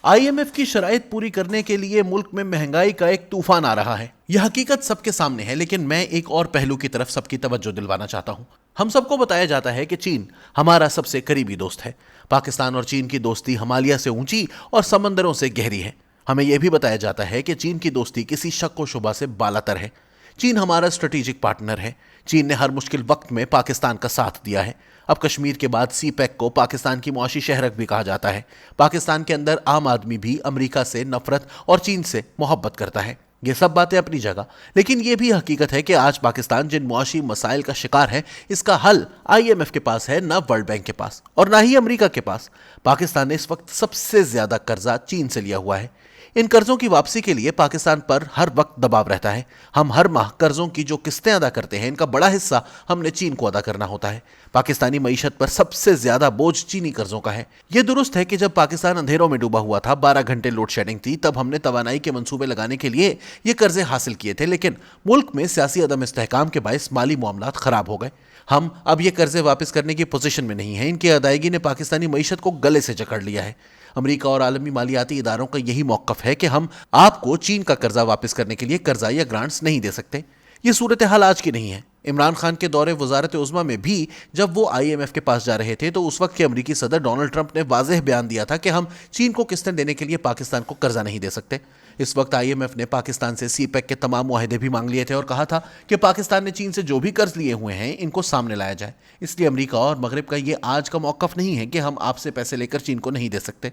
IMF की शराइत पूरी करने के लिए मुल्क में महंगाई का एक तूफान आ रहा है। यह हकीकत सबके सामने है, लेकिन मैं एक और पहलू की तरफ सबकी तवज्जो दिलवाना चाहता हूं। हम सबको बताया जाता है कि चीन हमारा सबसे करीबी दोस्त है। पाकिस्तान और चीन की दोस्ती हिमालय से ऊंची और समंदरों से गहरी है। हमें यह भी बताया जाता है कि चीन की दोस्ती किसी शक व शुबा से बालातर है। चीन हमारा स्ट्रेटेजिक पार्टनर है। चीन ने हर मुश्किल वक्त में पाकिस्तान का साथ दिया है। अब कश्मीर के बाद CPEC को पाकिस्तान की मुआशी शहरक भी कहा जाता है। पाकिस्तान के अंदर आम आदमी भी अमेरिका से नफरत और चीन से मोहब्बत करता है। ये सब बातें अपनी जगह, लेकिन ये भी हकीकत है कि आज पाकिस्तान जिन मुआशी मसाइल का शिकार है, इसका हल IMF के पास है, ना वर्ल्ड बैंक के पास और ना ही अमेरिका के पास। पाकिस्तान ने इस वक्त सबसे ज्यादा कर्जा चीन से लिया हुआ है। इन कर्जों की वापसी के लिए पाकिस्तान पर हर वक्त दबाव रहता है। हम हर माह कर्जों की जो किस्तें अदा करते हैं, इनका बड़ा हिस्सा हमने चीन को अदा करना होता है। पाकिस्तानी मईशत पर सबसे ज्यादा बोझ चीनी कर्जों का है। यह दुरुस्त है कि जब पाकिस्तान अंधेरों में डूबा हुआ था, 12 घंटे लोड शेडिंग थी, तब हमने तवानाई के मंसूबे लगाने के लिए ये कर्जे हासिल किए थे, लेकिन मुल्क में सियासी अदम इस्तेहकाम के बायस माली मामलात खराब हो गए। हम अब ये कर्जे वापस करने की पोजीशन में नहीं है। इनकी अदायगी ने पाकिस्तानी मईशत को गले से जकड़ लिया है। अमेरिका और आलमी मालियाती इदारों का यही मौकफ है कि हम आपको चीन का कर्जा वापस करने के लिए कर्जा या ग्रांट्स नहीं दे सकते। ये सूरत हाल आज की नहीं है। इमरान खान के दौरे वजारत उज़्मा में भी जब वो IMF के पास जा रहे थे, तो उस वक्त के अमरीकी सदर डोनाल्ड ट्रंप ने वाज़ेह बयान दिया था कि हम चीन को किस्तें देने के लिए पाकिस्तान को कर्जा नहीं दे सकते। इस वक्त IMF ने पाकिस्तान से CPEC के तमाम मुआहदे भी मांग लिए थे और कहा था कि पाकिस्तान ने चीन से जो भी कर्ज लिए हुए हैं, इनको सामने लाया जाए। इसलिए अमरीका और मगरब का ये आज का मौकफ नहीं है कि हम आपसे पैसे लेकर चीन को नहीं दे सकते।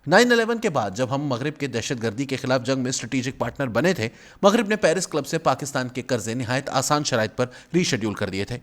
9/11 के बाद जब हम मगरब के दहशतगर्दी के खिलाफ जंग में स्ट्रेटेजिक पार्टनर बने थे, मगरब ने पेरिस क्लब से पाकिस्तान के कर्जे निहायत आसान शराइत पर रीशेड्यूल कर दिए थे।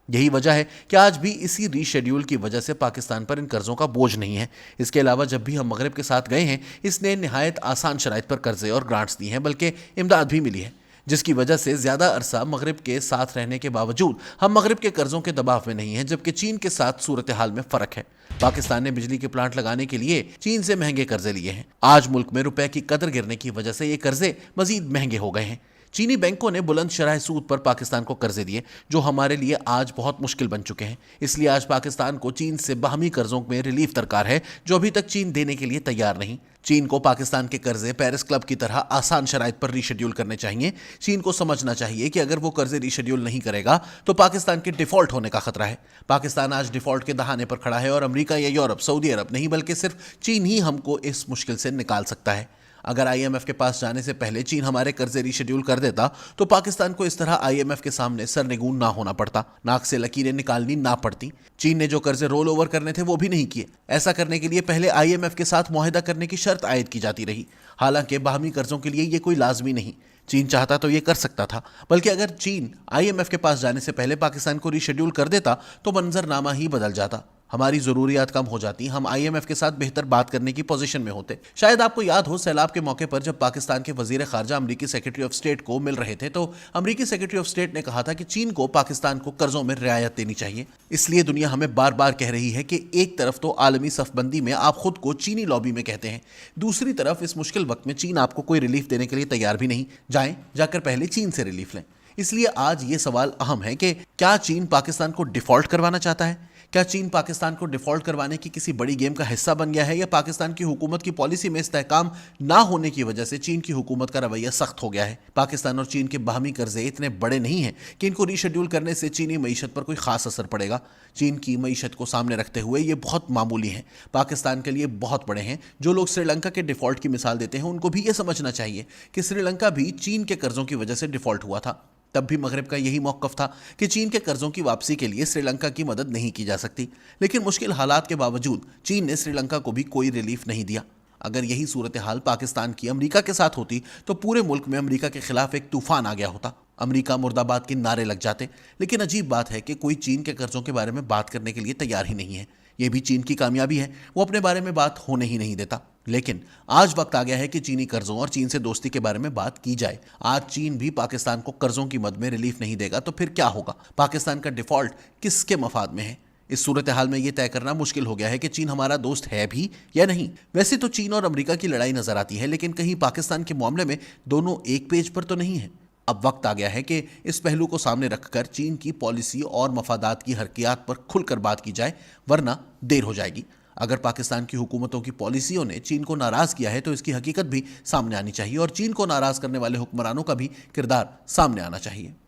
यही वजह है कि आज भी इसी रीशेड्यूल की वजह से पाकिस्तान पर इन कर्जों का बोझ नहीं है। इसके अलावा जब भी हम मगरब के साथ गए हैं, इसने निहायत आसान शराइत पर कर्जे और ग्रांट्स दी हैं, बल्कि इमदाद भी मिली है, जिसकी वजह से ज्यादा अरसा मगरब के साथ रहने के बावजूद हम मगरब के कर्जों के दबाव में नहीं हैं, जबकि चीन के साथ सूरत हाल में फर्क है। पाकिस्तान ने बिजली के प्लांट लगाने के लिए चीन से महंगे कर्जे लिए हैं। आज मुल्क में रुपए की कदर गिरने की वजह से ये कर्जे मजीद महंगे हो गए हैं। चीनी बैंकों ने बुलंद शरह सूद पर पाकिस्तान को कर्जे दिए, जो हमारे लिए आज बहुत मुश्किल बन चुके हैं। इसलिए आज पाकिस्तान को चीन से बाहमी कर्जों में रिलीफ दरकार है, जो अभी तक चीन देने के लिए तैयार नहीं। चीन को पाकिस्तान के कर्जे पेरिस क्लब की तरह आसान शराइत पर रीशेड्यूल करने चाहिए। चीन को समझना चाहिए कि अगर वो कर्जे रीशेड्यूल नहीं करेगा तो पाकिस्तान के डिफॉल्ट होने का खतरा है। पाकिस्तान आज डिफॉल्ट के दहाने पर खड़ा है और अमेरिका या यूरोप, सऊदी अरब नहीं, बल्कि सिर्फ चीन ही हमको इस मुश्किल से निकाल सकता है। अगर IMF के पास जाने से पहले चीन हमारे कर्जे रीशेड्यूल कर देता, तो पाकिस्तान को इस तरह IMF के सामने सरनिगून ना होना पड़ता, नाक से लकीरें निकालनी ना पड़ती। चीन ने जो कर्जे रोल ओवर करने थे वो भी नहीं किए। ऐसा करने के लिए पहले IMF के साथ मुआहदा करने की शर्त आयद की जाती रही। हालांकि बाहमी कर्जों के लिए ये कोई लाजमी नहीं। चीन चाहता तो ये कर सकता था, बल्कि अगर चीन IMF के पास जाने से पहले पाकिस्तान को रीशेड्यूल कर देता तो मंजरनामा ही बदल जाता। हमारी जरूरियात कम हो जाती, हम IMF के साथ बेहतर बात करने की पोजीशन में होते। शायद आपको याद हो, सैलाब के मौके पर जब पाकिस्तान के वजीर खारजा अमरीकी सेक्रेटरी ऑफ स्टेट को मिल रहे थे, तो अमरीकी सेक्रेटरी ऑफ स्टेट ने कहा था कि चीन को पाकिस्तान को कर्जों में रियायत देनी चाहिए। इसलिए दुनिया हमें बार बार कह रही है कि एक तरफ तो आलमी सफबंदी में आप खुद को चीनी लॉबी में कहते हैं, दूसरी तरफ इस मुश्किल वक्त में चीन आपको कोई रिलीफ देने के लिए तैयार भी नहीं। जाकर पहले चीन से रिलीफ लें। इसलिए आज ये सवाल अहम है कि क्या चीन पाकिस्तान को डिफॉल्ट करवाना चाहता है? क्या चीन पाकिस्तान को डिफॉल्ट करवाने की किसी बड़ी गेम का हिस्सा बन गया है, या पाकिस्तान की हुकूमत की पॉलिसी में इस्तेहकाम ना होने की वजह से चीन की हुकूमत का रवैया सख्त हो गया है? पाकिस्तान और चीन के बाहमी कर्जे इतने बड़े नहीं हैं कि इनको रीशेड्यूल करने से चीनी मईशत पर कोई खास असर पड़ेगा। चीन की मईशत को सामने रखते हुए ये बहुत मामूली हैं, पाकिस्तान के लिए बहुत बड़े हैं। जो लोग श्रीलंका के डिफॉल्ट की मिसाल देते हैं, उनको भी ये समझना चाहिए कि श्रीलंका भी चीन के कर्जों की वजह से डिफॉल्ट हुआ था। तब भी मगरब का यही मौकफ था कि चीन के कर्जों की वापसी के लिए श्रीलंका की मदद नहीं की जा सकती, लेकिन मुश्किल हालात के बावजूद चीन ने श्रीलंका को भी कोई रिलीफ नहीं दिया। अगर यही सूरत हाल पाकिस्तान की अमेरिका के साथ होती, तो पूरे मुल्क में अमेरिका के खिलाफ एक तूफान आ गया होता। अमेरिका मुर्दाबाद के नारे लग जाते। लेकिन अजीब बात है कि कोई चीन के कर्जों के बारे में बात करने के लिए तैयार ही नहीं है। यह भी चीन की कामयाबी है, वो अपने बारे में बात होने ही नहीं देता। लेकिन आज वक्त आ गया है कि चीनी कर्जों और चीन से दोस्ती के बारे में बात की जाए। आज चीन भी पाकिस्तान को कर्जों की मद में रिलीफ नहीं देगा तो फिर क्या होगा? पाकिस्तान का डिफॉल्ट किसके मफाद में है? इस सूरत हाल में यह तय करना मुश्किल हो गया है कि चीन हमारा दोस्त है भी या नहीं। वैसे तो चीन और अमेरिका की लड़ाई नजर आती है, लेकिन कहीं पाकिस्तान के मामले में दोनों एक पेज पर तो नहीं है। अब वक्त आ गया है कि इस पहलू को सामने रखकर चीन की पॉलिसी और मफादात की हरकियात पर खुलकर बात की जाए, वरना देर हो जाएगी। اگر پاکستان کی حکومتوں کی پالیسیوں نے چین کو ناراض کیا ہے تو اس کی حقیقت بھی سامنے آنی چاہیے اور چین کو ناراض کرنے والے حکمرانوں کا بھی کردار سامنے آنا چاہیے۔